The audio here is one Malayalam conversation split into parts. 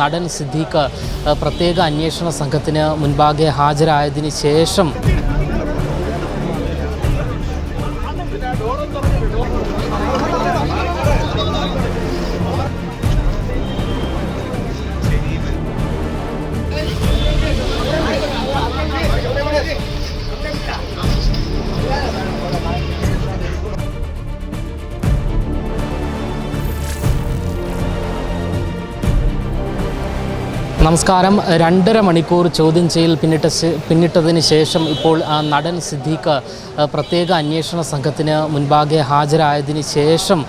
നടൻ സിദ്ദീഖ് പ്രത്യേക അന്വേഷണ സംഘത്തിന് മുൻപാകെ ഹാജരായതിനു ശേഷം നമസ്കാരം. 2.5 മണിക്കൂർ ചോദ്യം ചെയ്യൽ പിന്നിട്ടതിന് ശേഷം ഇപ്പോൾ നടൻ സിദ്ദീഖ് പ്രത്യേക അന്വേഷണ സംഘത്തിന് മുൻപാകെ ഹാജരായതിന് ശേഷം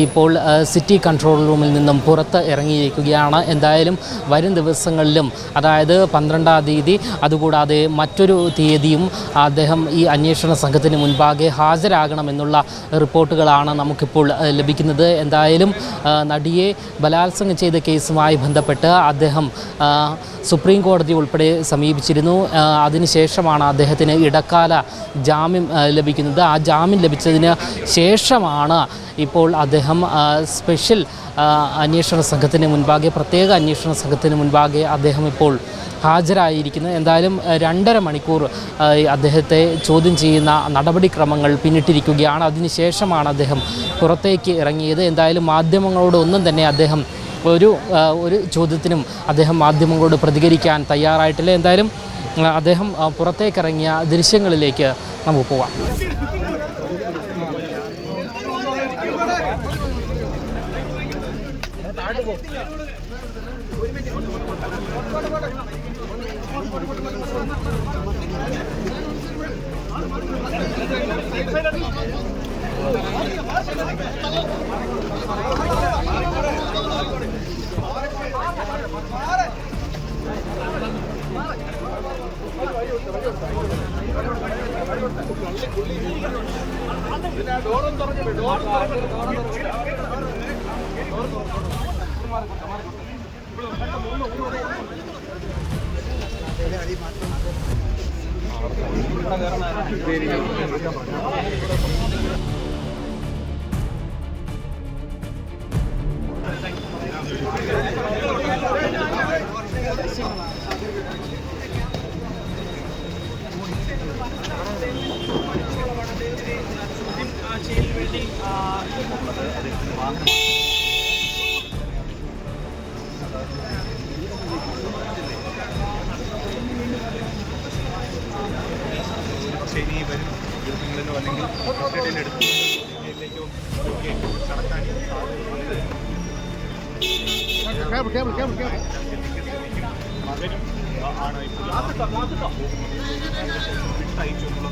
ഇപ്പോൾ സിറ്റി കൺട്രോൾ റൂമിൽ നിന്നും പുറത്ത് ഇറങ്ങിയിരിക്കുകയാണ്. എന്തായാലും വരും ദിവസങ്ങളിലും, അതായത് 12-ാം തീയതി അതുകൂടാതെ മറ്റൊരു തീയതിയും അദ്ദേഹം ഈ അന്വേഷണ സംഘത്തിന് മുൻപാകെ ഹാജരാകണമെന്നുള്ള റിപ്പോർട്ടുകളാണ് നമുക്കിപ്പോൾ ലഭിക്കുന്നത്. എന്തായാലും നടിയെ ബലാത്സംഗം ചെയ്ത കേസുമായി ബന്ധപ്പെട്ട് അദ്ദേഹം സുപ്രീം കോടതി ഉൾപ്പെടെ സമീപിച്ചിരുന്നു. അതിനുശേഷമാണ് അദ്ദേഹത്തിന് ഇടക്കാല ജാമ്യം ലഭിക്കുന്നത്. ആ ജാമ്യം ലഭിച്ചതിന് ശേഷമാണ് ഇപ്പോൾ അദ്ദേഹം സ്പെഷ്യൽ അന്വേഷണ സംഘത്തിന് മുൻപാകെ, പ്രത്യേക അന്വേഷണ സംഘത്തിന് മുൻപാകെ അദ്ദേഹം ഇപ്പോൾ ഹാജരായിരിക്കുന്നത്. എന്തായാലും 2.5 മണിക്കൂർ അദ്ദേഹത്തെ ചോദ്യം ചെയ്യുന്ന നടപടിക്രമങ്ങൾ പിന്നിട്ടിരിക്കുകയാണ്. അതിനുശേഷമാണ് അദ്ദേഹം പുറത്തേക്ക് ഇറങ്ങിയത്. എന്തായാലും മാധ്യമങ്ങളോടൊന്നും തന്നെ അദ്ദേഹം ഒരു ചോദ്യത്തിനും അദ്ദേഹം മാധ്യമങ്ങളോട് പ്രതികരിക്കാൻ തയ്യാറായിട്ടില്ല. എന്തായാലും അദ്ദേഹം പുറത്തേക്കിറങ്ങിയ ദൃശ്യങ്ങളിലേക്ക് നമുക്ക് പോകാം.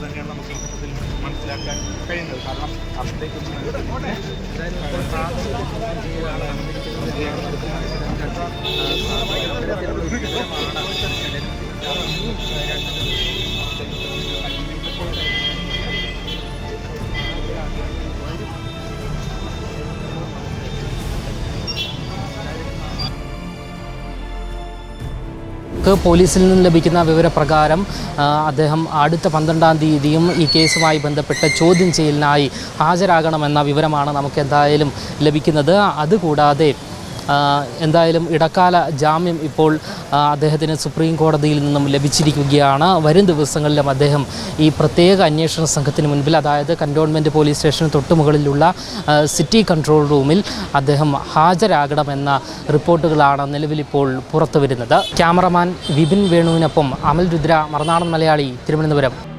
തന്നെയാണ് നമുക്ക് മനസ്സിലാക്കാൻ കഴിയുന്നത്. കാരണം അപ്ഡേറ്റ് പോലീസിൽ നിന്ന് ലഭിക്കുന്ന വിവരപ്രകാരം അദ്ദേഹം അടുത്ത 12-ാം തീയതിയും ഈ കേസുമായി ബന്ധപ്പെട്ട ചോദ്യം ചെയ്യലിനായി ഹാജരാകണമെന്ന വിവരമാണ് നമുക്ക് എന്തായാലും ലഭിക്കുന്നത്. അതുകൂടാതെ എന്തായാലും ഇടക്കാല ജാമ്യം ഇപ്പോൾ അദ്ദേഹത്തിന് സുപ്രീം കോടതിയിൽ നിന്നും ലഭിച്ചിരിക്കുകയാണ്. വരും ദിവസങ്ങളിലും അദ്ദേഹം ഈ പ്രത്യേക അന്വേഷണ സംഘത്തിന് മുൻപിൽ, അതായത് കൻ്റോൺമെൻറ്റ് പോലീസ് സ്റ്റേഷന് തൊട്ടുമുകളിലുള്ള സിറ്റി കൺട്രോൾ റൂമിൽ അദ്ദേഹം ഹാജരാകണമെന്ന റിപ്പോർട്ടുകളാണ് നിലവിലിപ്പോൾ പുറത്തു വരുന്നത്. ക്യാമറമാൻ വിപിൻ വേണുവിനൊപ്പം അമൽ രുദ്ര, മറുനാടൻ മലയാളി, തിരുവനന്തപുരം.